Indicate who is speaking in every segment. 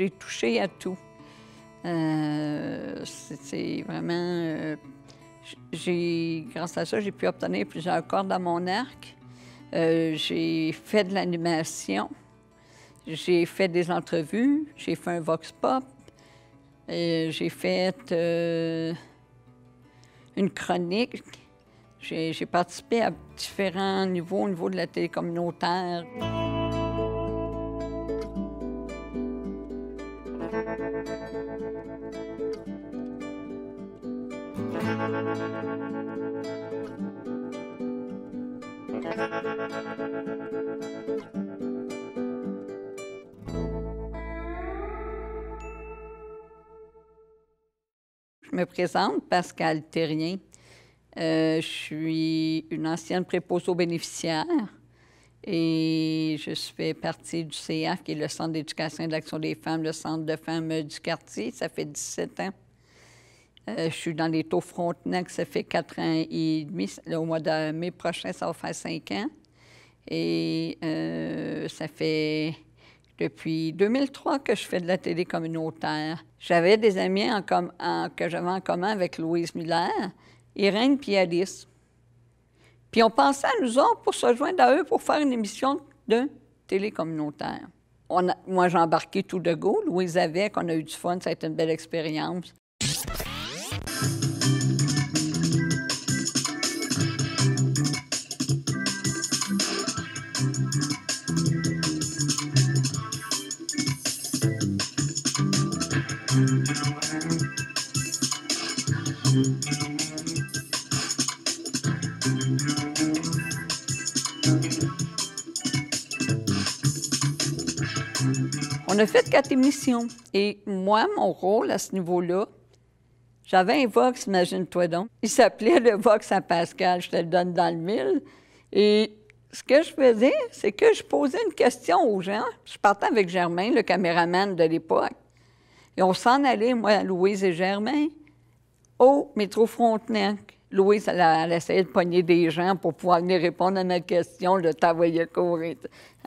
Speaker 1: j'ai touché à tout. C'est vraiment... grâce à ça, j'ai pu obtenir plusieurs cordes à mon arc. J'ai fait de l'animation. J'ai fait des entrevues. J'ai fait un vox pop. J'ai fait une chronique. J'ai participé à différents niveaux, au niveau de la télé communautaire. Je me présente, Pascale Thérien. Je suis une ancienne préposée aux bénéficiaires et je fais partie du CEAF, qui est le Centre d'éducation et d'action des femmes, le centre de femmes du quartier. Ça fait 17 ans. Je suis dans les taux Frontenac, ça fait 4 ans et demi. Au mois de mai prochain, ça va faire 5 ans. Et ça fait depuis 2003 que je fais de la télé communautaire. J'avais des amis que j'avais en commun avec Louise Muller, Irène puis Alice. Puis on pensait à nous autres pour se joindre à eux pour faire une émission de télé communautaire. Moi, j'ai embarqué tout de go. Louise avec, on a eu du fun, ça a été une belle expérience. On a fait 4 émissions. Et moi, mon rôle à ce niveau-là, j'avais un Vox, imagine-toi donc. Il s'appelait le Vox à Pascal, je te le donne dans le mille. Et ce que je faisais, c'est que je posais une question aux gens. Je partais avec Germain, le caméraman de l'époque. Et on s'en allait, moi, Louise et Germain, au métro Frontenac. Louise, elle essayait de pogner des gens pour pouvoir venir répondre à ma question. Le temps voyait courir.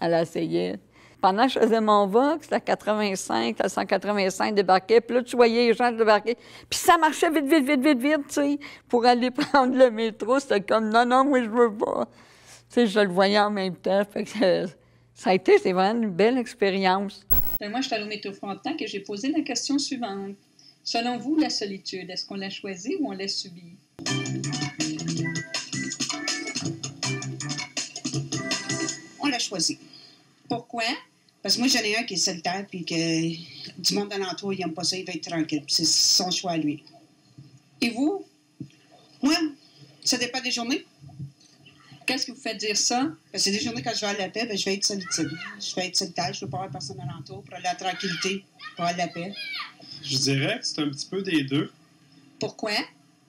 Speaker 1: Elle essayait. Pendant que je faisais mon Vox, la 85, la 185 débarquait, puis là, tu voyais les gens débarquer. Puis ça marchait vite, tu sais, pour aller prendre le métro. C'était comme, non, moi, je veux pas. Tu sais, je le voyais en même temps. Fait que c'est vraiment une belle expérience.
Speaker 2: Moi, je suis allée au métro Frontenac et j'ai posé la question suivante. Selon vous, la solitude, est-ce qu'on l'a choisie ou on l'a subie?
Speaker 3: On l'a choisi.
Speaker 2: Pourquoi?
Speaker 3: Parce que moi, j'en ai un qui est solitaire, puis que du monde alentour, il n'aime pas ça, il va être tranquille. C'est son choix à lui.
Speaker 2: Et vous?
Speaker 3: Moi, ça dépend des journées.
Speaker 2: Qu'est-ce qui vous fait dire ça?
Speaker 3: Parce que des journées, quand je vais à la paix, je vais être solitaire. Je vais être solitaire, je ne veux pas avoir personne alentour pour aller à la tranquillité, pour avoir la paix.
Speaker 4: Je dirais que c'est un petit peu des deux.
Speaker 2: Pourquoi?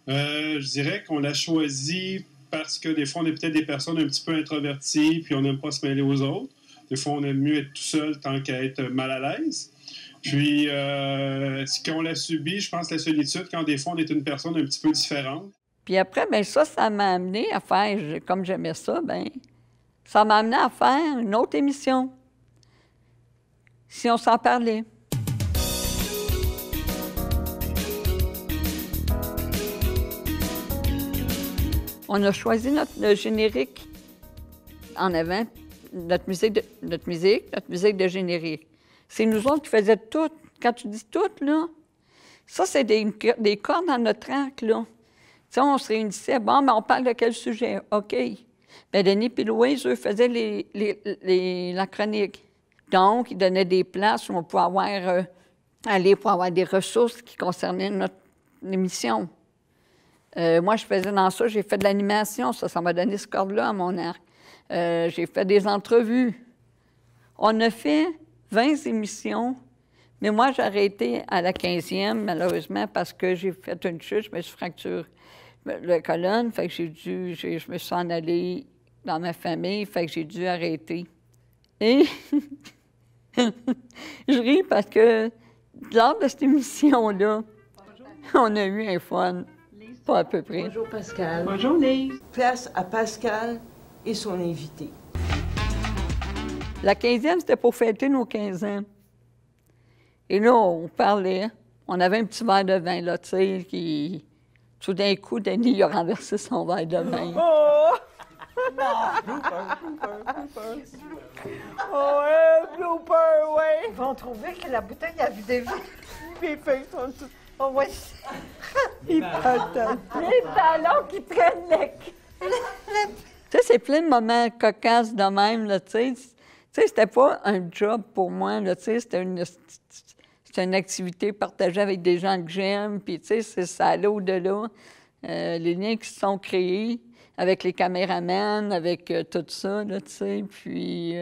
Speaker 4: Je dirais qu'on l'a choisi parce que des fois, on est peut-être des personnes un petit peu introverties, puis on n'aime pas se mêler aux autres. Des fois, on aime mieux être tout seul tant qu'à être mal à l'aise. Puis, ce qu'on l'a subi, je pense, la solitude, quand des fois, on est une personne un petit peu différente.
Speaker 1: Puis après, bien ça m'a amené à faire, comme j'aimais ça, bien, ça m'a amené à faire une autre émission. Si on s'en parlait. On a choisi notre générique en avant, notre musique de générique. C'est nous autres qui faisions tout. Quand tu dis tout, là, ça, c'est des cordes dans notre arc, là. Tu sais, on se réunissait, bon, mais on parle de quel sujet? OK. Bien, Denis et Louise, eux, faisaient la chronique. Donc, ils donnaient des places où on pouvait aller pour avoir des ressources qui concernaient notre émission. Moi, je faisais dans ça, j'ai fait de l'animation, ça m'a donné ce corde-là à mon arc. J'ai fait des entrevues. On a fait 20 émissions, mais moi, j'ai arrêté à la 15e, malheureusement, parce que j'ai fait une chute, je me suis fracturé la colonne, fait que je me suis en allée dans ma famille, fait que j'ai dû arrêter. Et je ris parce que lors de cette émission-là, on a eu un fun. Pas à peu près.
Speaker 5: Bonjour Pascal.
Speaker 6: Bonjour Lise.
Speaker 5: Place à Pascal et son invité.
Speaker 1: La 15e, c'était pour fêter nos 15 ans. Et là, on parlait. On avait un petit verre de vin, là, tu sais, qui... Tout d'un coup, Denis, il a renversé son verre de vin.
Speaker 5: Oh! Non! Oh, blooper, ouais! Ils vont trouver que la bouteille a vidé vite. Mes feuilles sont toutes... Oh, ouais. Les talons qui prennent le...
Speaker 1: Tu sais, c'est plein de moments cocasses de même, là, tu sais. Tu sais, c'était pas un job pour moi, là, tu sais, c'était une activité partagée avec des gens que j'aime, puis tu sais, ça allait au-delà. Les liens qui se sont créés avec les caméramans, avec tout ça, là, tu sais, puis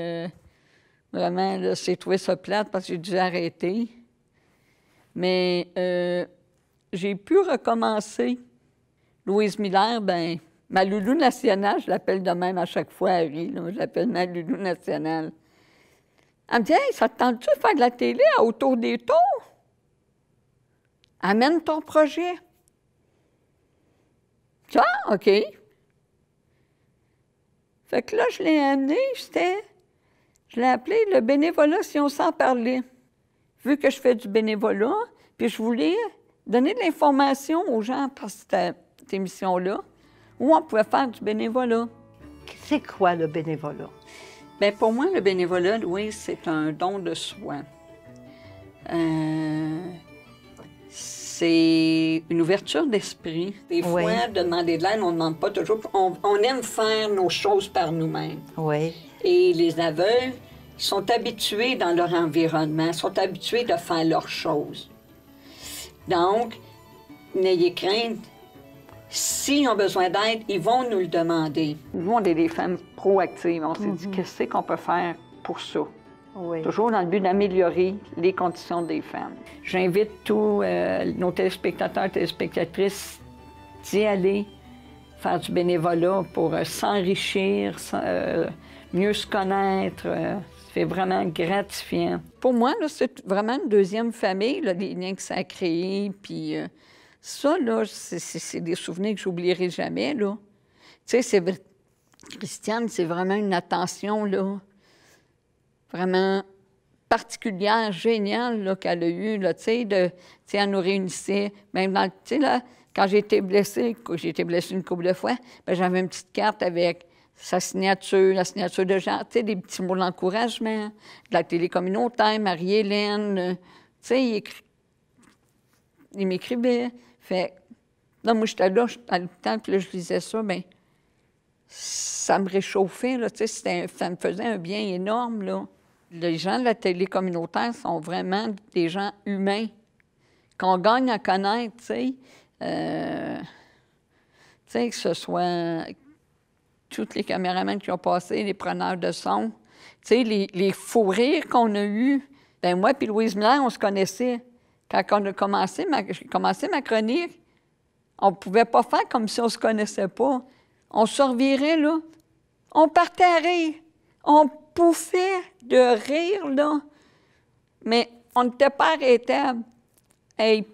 Speaker 1: vraiment, là, j'ai trouvé ça plate parce que j'ai dû arrêter. Mais j'ai pu recommencer. Louise Miller, ben ma loulou nationale, je l'appelle de même à chaque fois, Harry, là, je l'appelle ma loulou nationale. Elle me dit « Hey, ça te tente-tu de faire de la télé autour des tours? Amène ton projet. » Ah, OK. Fait que là, je l'ai amené, je l'ai appelé le bénévolat si on s'en parlait. Vu que je fais du bénévolat, puis je voulais donner de l'information aux gens par cette émission-là, où on pouvait faire du bénévolat.
Speaker 5: C'est quoi le bénévolat?
Speaker 1: Bien, pour moi, le bénévolat, Louise, c'est un don de soi. C'est une ouverture d'esprit. Des fois,
Speaker 5: Oui.
Speaker 1: de demander de l'aide, on ne demande pas toujours. On aime faire nos choses par nous-mêmes.
Speaker 5: Oui.
Speaker 1: Et les aveugles sont habitués dans leur environnement, sont habitués de faire leurs choses. Donc, n'ayez crainte. S'ils ont besoin d'aide, ils vont nous le demander. Nous, on est des femmes proactives. On s'est dit, qu'est-ce qu'on peut faire pour ça?
Speaker 5: Oui.
Speaker 1: Toujours dans le but d'améliorer les conditions des femmes. J'invite tous nos téléspectateurs et téléspectatrices d'y aller, faire du bénévolat pour s'enrichir, mieux se connaître. C'est vraiment gratifiant. Pour moi, là, c'est vraiment une deuxième famille, là, les liens que ça a créés. Puis ça, là, c'est des souvenirs que j'oublierai jamais, là. Tu sais, Christiane, c'est vraiment une attention, là, vraiment particulière, géniale, là, qu'elle a eue, là, tu sais, elle nous réunissait, même dans, tu sais, là, quand j'ai été blessée une couple de fois, bien, j'avais une petite carte avec sa signature, la signature de Jean, tu sais, des petits mots d'encouragement, de la télé communautaire, Marie-Hélène, tu sais, il m'écrivait. Fait, là, moi, j'étais là, à le temps, puis là, je lisais ça, bien, ça me réchauffait, là, tu sais, ça me faisait un bien énorme, là. Les gens de la télé communautaire sont vraiment des gens humains qu'on gagne à connaître, tu sais. Tu sais, que ce soit tous les caméramans qui ont passé, les preneurs de son, tu sais, les fous rires qu'on a eus. Bien, moi puis Louise Miller, on se connaissait. Quand on a j'ai commencé ma chronique, on ne pouvait pas faire comme si on ne se connaissait pas. On se revirait, là. On partait à rire. On pouffait de rire, là. Mais on n'était pas arrêtable. Hey,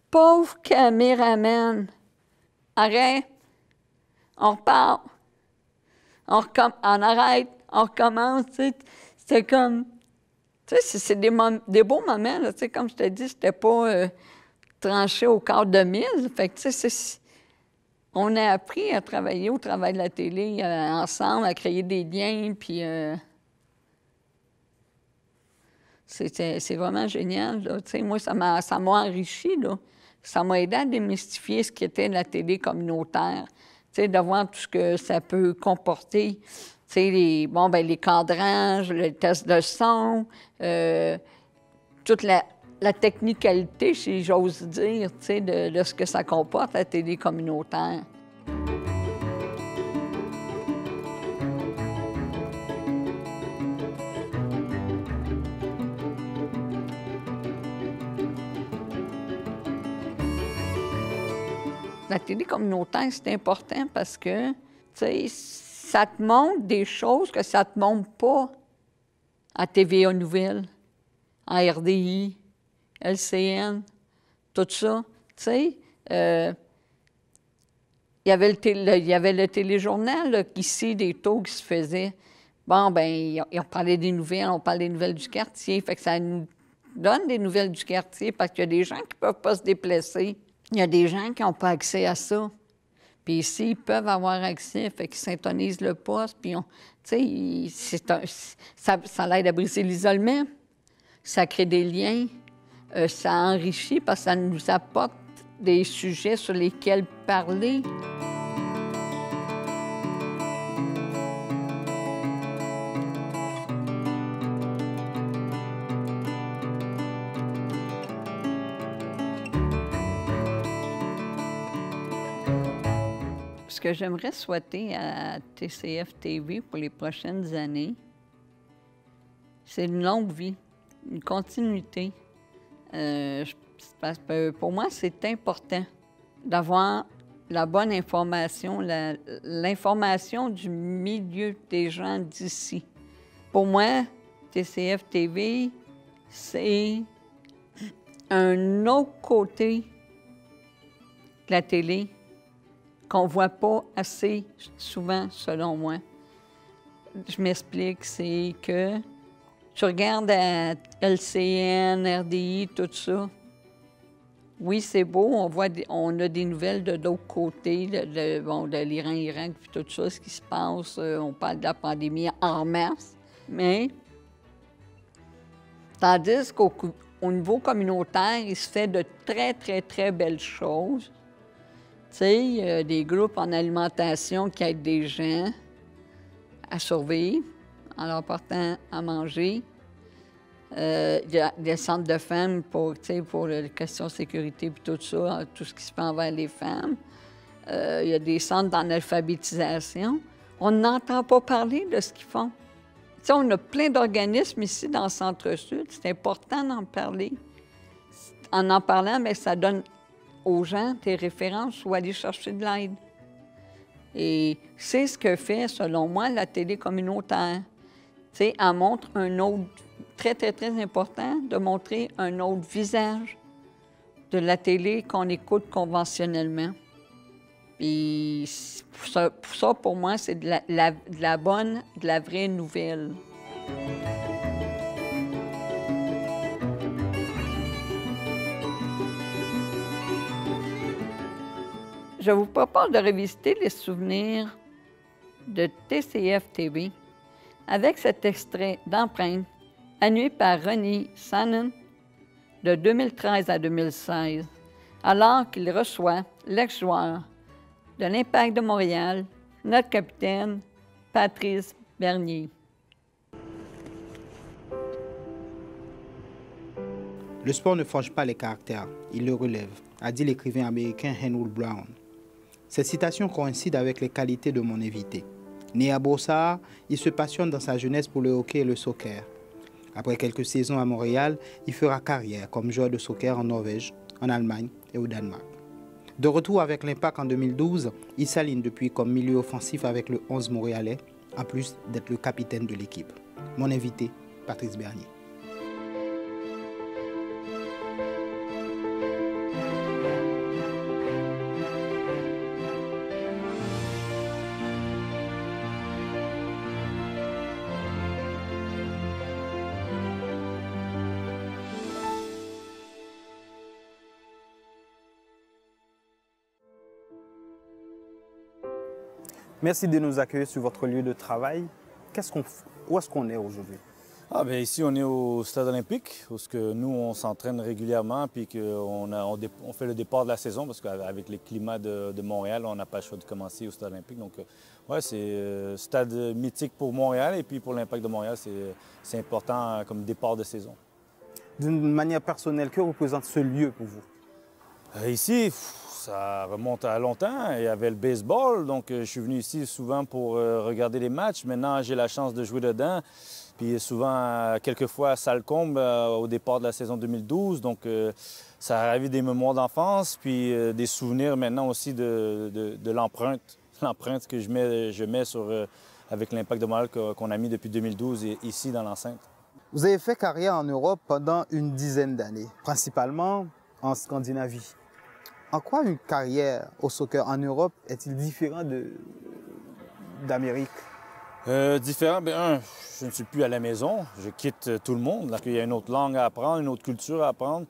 Speaker 1: pauvre caméraman. Arrête. On repart. On arrête. On recommence, tu sais. C'était comme... Tu sais, c'est des beaux moments, là. Tu sais, comme je te dis, c'était pas tranché au quart de mille. Fait que, tu sais, on a appris à travailler au travail de la télé ensemble, à créer des liens, puis... c'est vraiment génial, là. Tu sais, moi, ça m'a enrichi, là. Ça m'a aidé à démystifier ce qu'était la télé communautaire. Tu sais, de voir tout ce que ça peut comporter. Tu sais, les cadrages, les tests de son, toute la technicalité, si j'ose dire, tu sais, de ce que ça comporte, la télé communautaire. La télé communautaire, c'est important parce que, tu sais, ça te montre des choses que ça te montre pas à TVA Nouvelles, à RDI, LCN, tout ça. Tu sais, il y avait le téléjournal, là, ici, des taux qui se faisaient. Bon, bien, on parlait des nouvelles, on parlait des nouvelles du quartier, fait que ça nous donne des nouvelles du quartier parce qu'il y a des gens qui ne peuvent pas se déplacer. Il y a des gens qui n'ont pas accès à ça. Puis ici, ils peuvent avoir accès, fait qu'ils syntonisent le poste, puis tu sais, ça l'aide à briser l'isolement, ça crée des liens, ça enrichit parce que ça nous apporte des sujets sur lesquels parler. Ce que j'aimerais souhaiter à TCF-TV pour les prochaines années, c'est une longue vie, une continuité. Pour moi, c'est important d'avoir la bonne information, l'information du milieu des gens d'ici. Pour moi, TCF-TV, c'est un autre côté de la télé qu'on ne voit pas assez souvent, selon moi. Je m'explique, c'est que tu regardes à LCN, RDI, tout ça. Oui, c'est beau, on a des nouvelles de d'autres côtés, de l'Iran, Irak, puis tout ça, ce qui se passe. On parle de la pandémie en masse. Mais, tandis qu'au niveau communautaire, il se fait de très, très, très belles choses. Tu sais, des groupes en alimentation qui aident des gens à survivre en leur portant à manger. Il y a des centres de femmes pour les questions de sécurité et tout ça, tout ce qui se fait envers les femmes. Il y a des centres d'analphabétisation. On n'entend pas parler de ce qu'ils font. Tu sais, on a plein d'organismes ici dans le Centre-Sud. C'est important d'en parler. En en parlant, mais ça donne aux gens des références ou aller chercher de l'aide. Et c'est ce que fait, selon moi, la télé communautaire. Tu sais, elle montre un autre, très, très, très important, de montrer un autre visage de la télé qu'on écoute conventionnellement. Puis pour moi, c'est de la bonne, de la vraie nouvelle. Je vous propose de revisiter les souvenirs de TCF-TV avec cet extrait d'Empreinte animé par Ronnie Sannen de 2013 à 2016, alors qu'il reçoit l'ex-joueur de l'Impact de Montréal, notre capitaine Patrice Bernier.
Speaker 6: Le sport ne forge pas les caractères, il le relève, a dit l'écrivain américain Henry Brown. Cette citation coïncide avec les qualités de mon invité. Né à Brossard, il se passionne dans sa jeunesse pour le hockey et le soccer. Après quelques saisons à Montréal, il fera carrière comme joueur de soccer en Norvège, en Allemagne et au Danemark. De retour avec l'Impact en 2012, il s'aligne depuis comme milieu offensif avec le 11 montréalais, en plus d'être le capitaine de l'équipe. Mon invité, Patrice Bernier.
Speaker 7: Merci de nous accueillir sur votre lieu de travail. Où est-ce qu'on est aujourd'hui?
Speaker 8: Ici, on est au Stade olympique, où nous, on s'entraîne régulièrement, puis on fait le départ de la saison, parce qu'avec les climats de Montréal, on n'a pas le choix de commencer au Stade olympique. Donc, c'est un stade mythique pour Montréal, et puis pour l'Impact de Montréal, c'est important comme départ de saison.
Speaker 7: D'une manière personnelle, que représente ce lieu pour vous?
Speaker 8: Ici, ça remonte à longtemps. Il y avait le baseball, donc je suis venu ici souvent pour regarder les matchs. Maintenant, j'ai la chance de jouer dedans. Puis souvent, quelquefois, ça le comble au départ de la saison 2012. Donc, ça a ravi des mémoires d'enfance, puis des souvenirs maintenant aussi de l'empreinte que je mets avec l'Impact de Montréal qu'on a mis depuis 2012 et ici dans l'enceinte.
Speaker 7: Vous avez fait carrière en Europe pendant une dizaine d'années, principalement en Scandinavie. En quoi une carrière au soccer en Europe est-il différent d'Amérique?
Speaker 8: Différent, bien, je ne suis plus à la maison. Je quitte tout le monde. Donc, il y a une autre langue à apprendre, une autre culture à apprendre,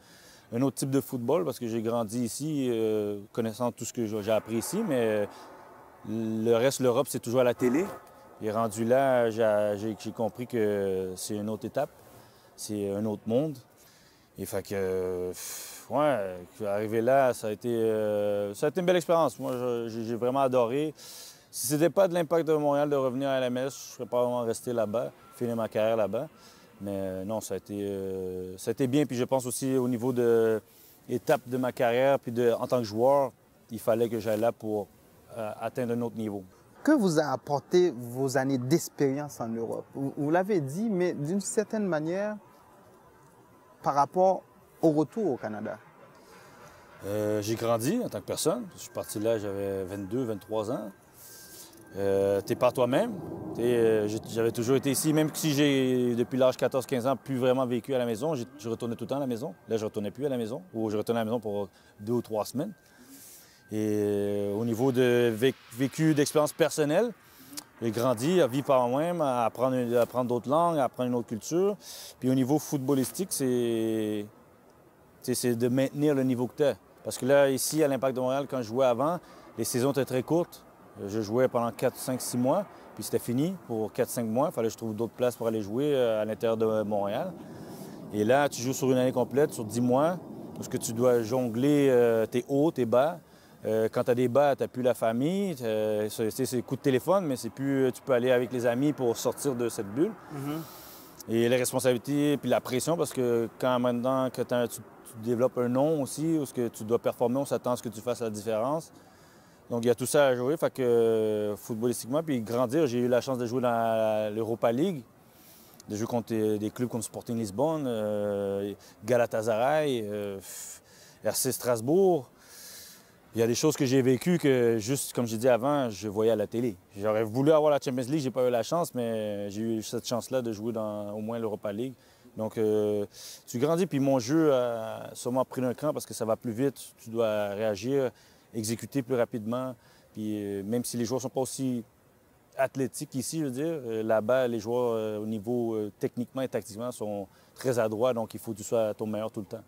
Speaker 8: un autre type de football, parce que j'ai grandi ici, connaissant tout ce que j'ai appris ici, mais le reste, l'Europe, c'est toujours à la télé. Et rendu là, j'ai compris que c'est une autre étape, c'est un autre monde. Et fait que, ouais, arriver là, ça a été une belle expérience. Moi, j'ai vraiment adoré. Si c'était pas de l'Impact de Montréal de revenir à LMS, je serais pas vraiment resté là-bas, finir ma carrière là-bas. Mais non, ça a été bien. Puis je pense aussi au niveau de l'étape de ma carrière, puis en tant que joueur, il fallait que j'aille là pour atteindre un autre niveau.
Speaker 7: Que vous a apporté vos années d'expérience en Europe? Vous l'avez dit, mais d'une certaine manière, par rapport au retour au Canada.
Speaker 8: J'ai grandi en tant que personne. Je suis parti là, j'avais 22, 23 ans. T'es par toi-même. J'avais toujours été ici, même si j'ai, depuis l'âge 14-15 ans, plus vraiment vécu à la maison. Je retournais tout le temps à la maison. Là, je ne retournais plus à la maison, ou je retournais à la maison pour 2 ou 3 semaines. Et au niveau de vécu, d'expérience personnelle, j'ai grandi à vivre par moi-même, à apprendre d'autres langues, à apprendre une autre culture. Puis au niveau footballistique, c'est de maintenir le niveau que tu as. Parce que là, ici, à l'Impact de Montréal, quand je jouais avant, les saisons étaient très courtes. Je jouais pendant 4, 5, 6 mois, puis c'était fini pour 4, 5 mois. Il fallait que je trouve d'autres places pour aller jouer à l'intérieur de Montréal. Et là, tu joues sur une année complète, sur 10 mois, parce que tu dois jongler tes hauts, tes bas. Quand tu as des bas, tu n'as plus la famille. C'est coup de téléphone, mais c'est plus tu peux aller avec les amis pour sortir de cette bulle. Et les responsabilités, puis la pression, parce que quand maintenant que tu développes un nom aussi, où que tu dois performer, on s'attend à ce que tu fasses la différence. Donc, il y a tout ça à jouer. Fait que footballistiquement, puis grandir, j'ai eu la chance de jouer dans l'Europa League, de jouer contre des clubs comme Sporting Lisbonne, Galatasaray, RC Strasbourg. Il y a des choses que j'ai vécues que, juste comme j'ai dit avant, je voyais à la télé. J'aurais voulu avoir la Champions League, j'ai pas eu la chance, mais j'ai eu cette chance-là de jouer dans au moins l'Europa League. Donc, tu grandis, puis mon jeu a sûrement pris un cran parce que ça va plus vite, tu dois réagir, exécuter plus rapidement. Puis même si les joueurs ne sont pas aussi athlétiques ici, je veux dire, là-bas, les joueurs au niveau techniquement et tactiquement sont très adroits, donc il faut que tu sois à ton meilleur tout le temps.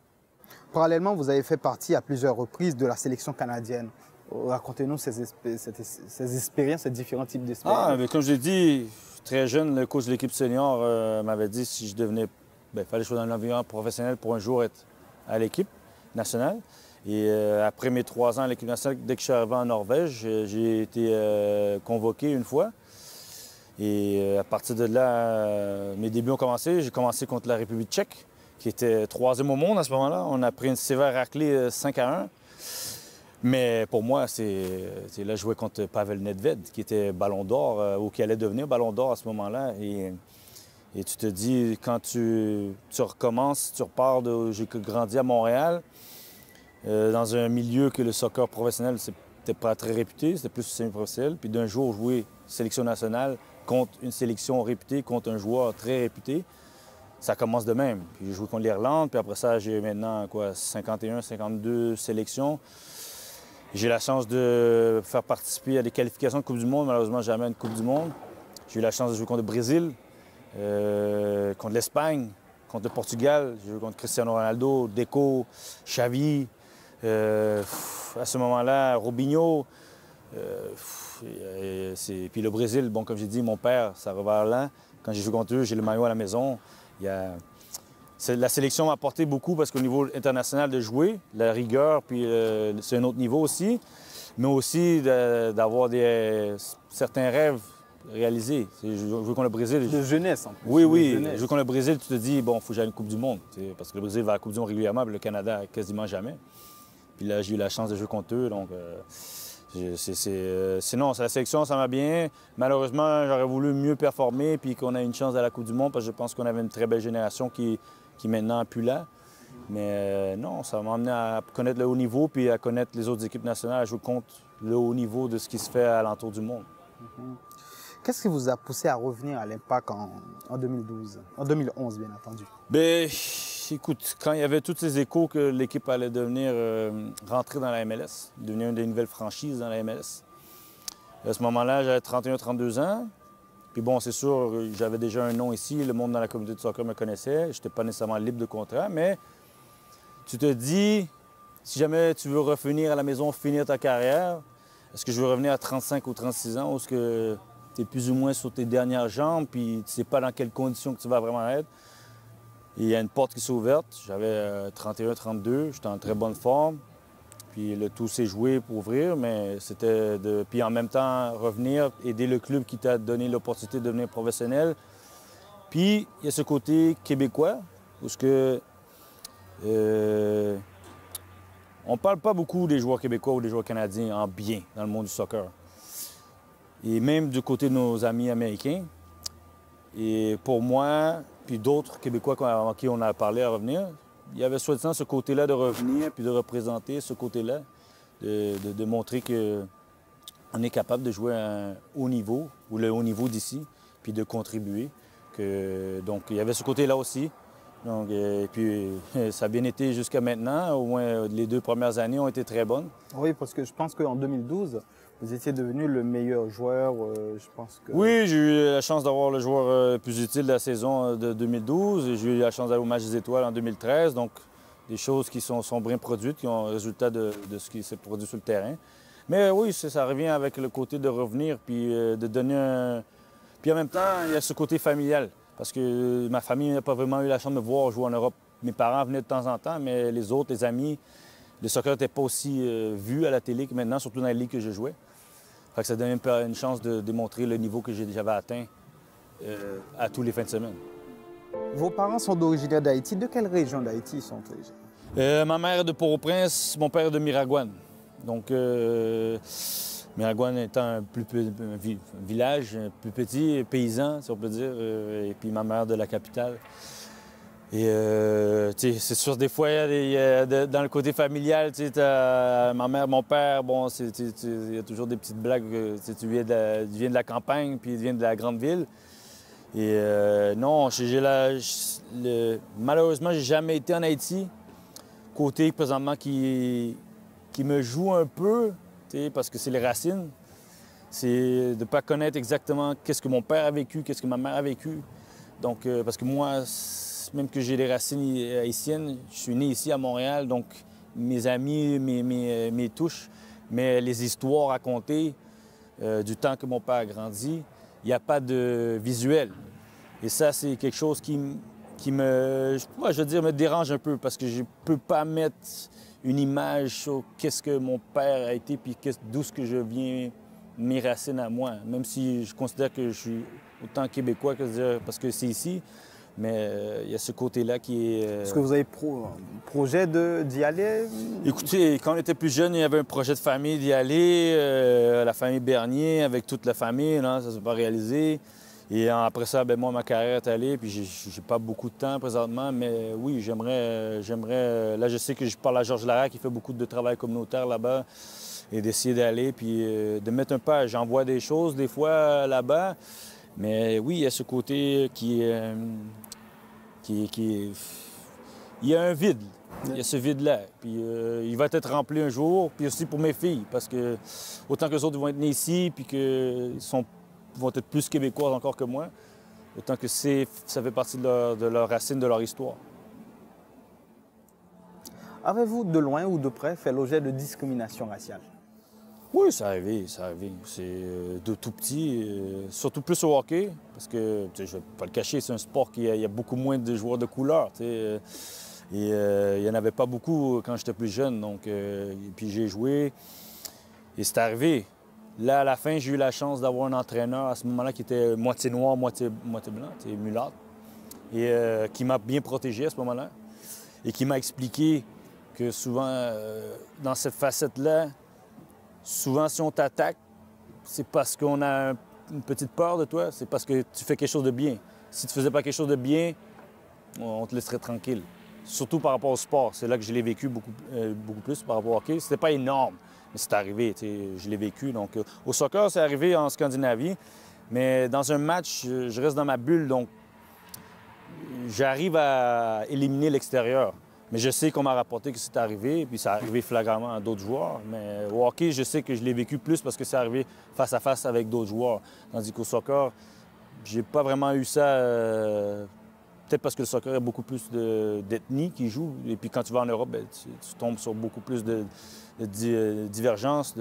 Speaker 7: Parallèlement, vous avez fait partie à plusieurs reprises de la sélection canadienne. Racontez-nous ces expériences, ces différents types d'expériences.
Speaker 8: Ah, mais comme je l'ai dit, très jeune, le coach de l'équipe senior m'avait dit si je devenais... il fallait que je sois dans l'environnement professionnel pour un jour être à l'équipe nationale. Et après mes 3 ans à l'équipe nationale, dès que je suis arrivé en Norvège, j'ai été convoqué une fois. Et à partir de là, mes débuts ont commencé. J'ai commencé contre la République tchèque, qui était 3e au monde à ce moment-là. On a pris une sévère raclée 5-1. Mais pour moi, c'est là je jouais contre Pavel Nedved, qui était Ballon d'Or, ou qui allait devenir Ballon d'Or à ce moment-là. Et tu te dis, quand tu recommences, tu repars de... J'ai grandi à Montréal, dans un milieu que le soccer professionnel, c'était pas très réputé, c'était plus semi-professionnel. Puis d'un jour, jouer sélection nationale contre une sélection réputée, contre un joueur très réputé, ça commence de même. Puis j'ai joué contre l'Irlande, puis après ça, j'ai maintenant 51, 52 sélections. J'ai la chance de faire participer à des qualifications de Coupe du Monde, malheureusement jamais à une Coupe du Monde. J'ai eu la chance de jouer contre le Brésil, contre l'Espagne, contre le Portugal. J'ai joué contre Cristiano Ronaldo, Deco, Xavi. À ce moment-là, Robinho. Puis le Brésil, bon, comme j'ai dit, mon père, ça revers là. Quand j'ai joué contre eux, j'ai le maillot à la maison. La sélection m'a apporté beaucoup parce qu'au niveau international de jouer, la rigueur, puis c'est un autre niveau aussi, mais aussi d'avoir certains rêves réalisés. Jouer contre le Brésil.
Speaker 7: De jeunesse, en plus.
Speaker 8: Oui, oui. Jouer contre le Brésil, tu te dis, bon, il faut que j'aille à une Coupe du Monde. Parce que le Brésil va à la Coupe du Monde régulièrement, mais le Canada, quasiment jamais. Puis là, j'ai eu la chance de jouer contre eux, donc sinon, la sélection, ça m'a bien. Malheureusement, j'aurais voulu mieux performer puis qu'on ait une chance à la Coupe du Monde parce que je pense qu'on avait une très belle génération qui maintenant n'est plus là. Mais non, ça m'a amené à connaître le haut niveau puis à connaître les autres équipes nationales, à jouer contre le haut niveau de ce qui se fait à l'entour du monde.
Speaker 7: Qu'est-ce qui vous a poussé à revenir à l'Impact en 2012, en 2011, bien entendu?
Speaker 8: Bien, écoute, quand il y avait tous ces échos que l'équipe allait devenir rentrer dans la MLS, devenir une des nouvelles franchises dans la MLS, à ce moment-là, j'avais 31-32 ans. Puis bon, c'est sûr, j'avais déjà un nom ici, le monde dans la communauté de soccer me connaissait. Je n'étais pas nécessairement libre de contrat, mais tu te dis, si jamais tu veux revenir à la maison, finir ta carrière, est-ce que je veux revenir à 35 ou 36 ans, ou est-ce que tu es plus ou moins sur tes dernières jambes, puis tu ne sais pas dans quelles conditions que tu vas vraiment être? Et il y a une porte qui s'est ouverte. J'avais 31, 32, j'étais en très bonne forme. Puis le tout s'est joué pour ouvrir, mais c'était de... Puis en même temps, revenir, aider le club qui t'a donné l'opportunité de devenir professionnel. Puis il y a ce côté québécois, où ce que... on ne parle pas beaucoup des joueurs québécois ou des joueurs canadiens en bien dans le monde du soccer. Et même du côté de nos amis américains. Et pour moi, puis d'autres Québécois à qui on a parlé à revenir, il y avait soi-disant ce côté-là de revenir puis de représenter ce côté-là, de montrer qu'on est capable de jouer à un haut niveau, ou le haut niveau d'ici, puis de contribuer. Donc, il y avait ce côté-là aussi. Donc, et puis, ça a bien été jusqu'à maintenant. Au moins, les 2 premières années ont été très bonnes.
Speaker 7: Oui, parce que je pense qu'en 2012, vous étiez devenu le meilleur joueur, je pense que...
Speaker 8: Oui, j'ai eu la chance d'avoir le joueur le plus utile de la saison de 2012. J'ai eu la chance d'aller au match des étoiles en 2013. Donc, des choses qui sont bien produites, qui ont le résultat de ce qui s'est produit sur le terrain. Mais oui, ça revient avec le côté de revenir, puis de donner un... Puis en même temps, il y a ce côté familial. Parce que ma famille n'a pas vraiment eu la chance de me voir jouer en Europe. Mes parents venaient de temps en temps, mais les autres, les amis, le soccer n'était pas aussi vu à la télé que maintenant, surtout dans les ligues que je jouais. Fait que ça donnait une chance de démontrer le niveau que j'avais atteint à tous les fins de semaine.
Speaker 7: Vos parents sont d'origine d'Haïti. De quelle région d'Haïti sont-ils?
Speaker 8: Ma mère est de Port-au-Prince, mon père est de Miragouane. Donc, Miragouane étant un village plus petit, paysan, si on peut dire, et puis ma mère de la capitale. Et c'est sûr, des fois, dans le côté familial, ma mère, mon père, bon, il y a toujours des petites blagues. Tu viens de la campagne, puis tu viens de la grande ville. Et non, malheureusement, j'ai jamais été en Haïti. Côté, présentement, qui me joue un peu, parce que c'est les racines. C'est de ne pas connaître exactement qu'est-ce que mon père a vécu, qu'est-ce que ma mère a vécu. Donc, parce que moi, même que j'ai des racines haïtiennes, je suis né ici à Montréal, donc mes amis, mes touches, mais les histoires racontées du temps que mon père a grandi, il n'y a pas de visuel. Et ça, c'est quelque chose qui me dérange un peu, parce que je ne peux pas mettre une image sur qu'est-ce que mon père a été, puis d'où ce que je viens, mes racines à moi. Même si je considère que je suis autant québécois parce que c'est ici, mais il y a ce côté-là qui est...
Speaker 7: Est-ce que vous avez projet d'y aller?
Speaker 8: Écoutez, quand on était plus jeune, il y avait un projet de famille d'y aller, la famille Bernier, avec toute la famille, non, ça ne s'est pas réalisé. Et après ça, ben moi, ma carrière est allée, puis j'ai pas beaucoup de temps présentement, mais oui, j'aimerais... Là, je sais que je parle à Georges Larac, qui fait beaucoup de travail communautaire là-bas, et d'essayer d'aller, puis de mettre un pas. J'envoie des choses, des fois, là-bas, mais oui, il y a ce côté qui il y a un vide. Il y a ce vide-là. Puis il va être rempli un jour, puis aussi pour mes filles, parce que autant que les autres vont être nés ici, puis qu'ils vont être plus québécois encore que moi, autant que ça fait partie de leur racine, de leur histoire.
Speaker 7: Avez-vous, de loin ou de près, fait l'objet de discrimination raciale?
Speaker 8: Oui, ça arrive, ça arrive. C'est de tout petit, surtout plus au hockey, parce que, je ne vais pas le cacher, c'est un sport qui y a beaucoup moins de joueurs de couleur, et il n'y en avait pas beaucoup quand j'étais plus jeune, donc, et puis j'ai joué, et c'est arrivé. Là, à la fin, j'ai eu la chance d'avoir un entraîneur à ce moment-là qui était moitié noir, moitié blanc, mulâtre, et qui m'a bien protégé à ce moment-là, et qui m'a expliqué que souvent, dans cette facette-là, souvent, si on t'attaque, c'est parce qu'on a une petite peur de toi, c'est parce que tu fais quelque chose de bien. Si tu faisais pas quelque chose de bien, on te laisserait tranquille. Surtout par rapport au sport. C'est là que je l'ai vécu beaucoup plus par rapport au hockey. C'était pas énorme, mais c'est arrivé, je l'ai vécu. Donc, au soccer, c'est arrivé en Scandinavie, mais dans un match, je reste dans ma bulle, donc j'arrive à éliminer l'extérieur. Mais je sais qu'on m'a rapporté que c'est arrivé, puis ça arrivé flagramment à d'autres joueurs. Mais au hockey, je sais que je l'ai vécu plus parce que c'est arrivé face à face avec d'autres joueurs. Tandis qu'au soccer, j'ai pas vraiment eu ça. Peut-être parce que le soccer a beaucoup plus d'ethnie qui joue. Et puis quand tu vas en Europe, ben, tu tombes sur beaucoup plus de divergences,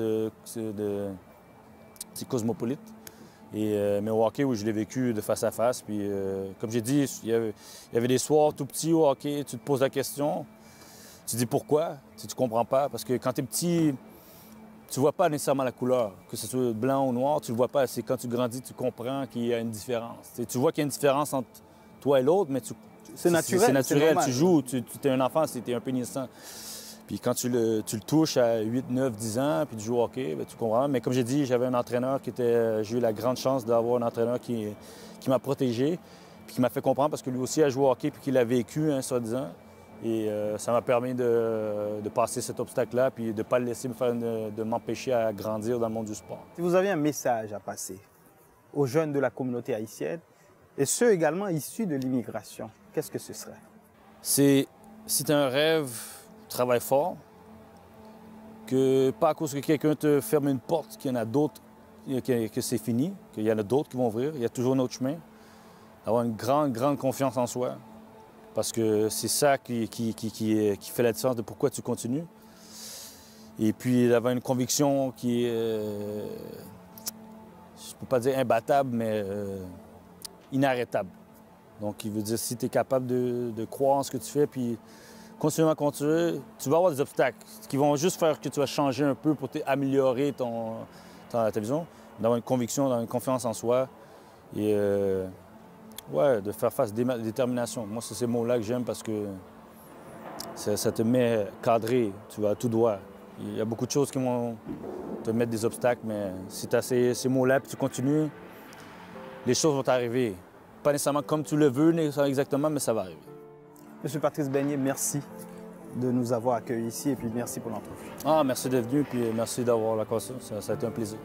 Speaker 8: c'est cosmopolite. Mais au hockey, oui, je l'ai vécu de face à face. Puis, comme j'ai dit, il y avait des soirs tout petits au hockey, tu te poses la question, tu te dis pourquoi, tu ne comprends pas. Parce que quand tu es petit, tu ne vois pas nécessairement la couleur, que ce soit blanc ou noir, tu ne le vois pas. C'est quand tu grandis, tu comprends qu'il y a une différence. Tu vois qu'il y a une différence entre toi et l'autre, mais
Speaker 7: c'est naturel.
Speaker 8: C'est naturel, tu joues, tu es un enfant, tu es un peu innocent. Puis quand tu le touches à 8, 9, 10 ans, puis tu joues au hockey, bien, tu comprends. Mais comme j'ai dit, j'avais un entraîneur j'ai eu la grande chance d'avoir un entraîneur qui m'a protégé, puis qui m'a fait comprendre parce que lui aussi a joué au hockey, puis qu'il a vécu, hein, soi-disant. Et ça m'a permis de passer cet obstacle-là, puis de ne pas le laisser de m'empêcher à grandir dans le monde du sport.
Speaker 7: Si vous aviez un message à passer aux jeunes de la communauté haïtienne, et ceux également issus de l'immigration, qu'est-ce que ce serait?
Speaker 8: Si tu as un rêve, travaille fort, que pas à cause que quelqu'un te ferme une porte, qu'il y en a d'autres, que c'est fini, qu'il y en a d'autres qui vont ouvrir, il y a toujours un autre chemin. Avoir une grande confiance en soi, parce que c'est ça qui fait la différence de pourquoi tu continues. Et puis d'avoir une conviction qui est, je ne peux pas dire imbattable, mais inarrêtable. Donc, il veut dire, si tu es capable de croire en ce que tu fais, puis continuellement continuer, tu vas avoir des obstacles qui vont juste faire que tu vas changer un peu pour améliorer ta vision, d'avoir une conviction, d'avoir une confiance en soi et ouais, de faire face à détermination. Moi, c'est ces mots-là que j'aime parce que ça te met cadré, tu vas tout droit. Il y a beaucoup de choses qui vont te mettre des obstacles, mais si tu as ces mots-là et tu continues, les choses vont arriver. Pas nécessairement comme tu le veux exactement, mais ça va arriver.
Speaker 7: Monsieur Patrice Beignet, merci de nous avoir accueillis ici et puis merci pour l'entrevue.
Speaker 8: Merci d'être venu puis merci d'avoir la confiance. Ça a été un plaisir.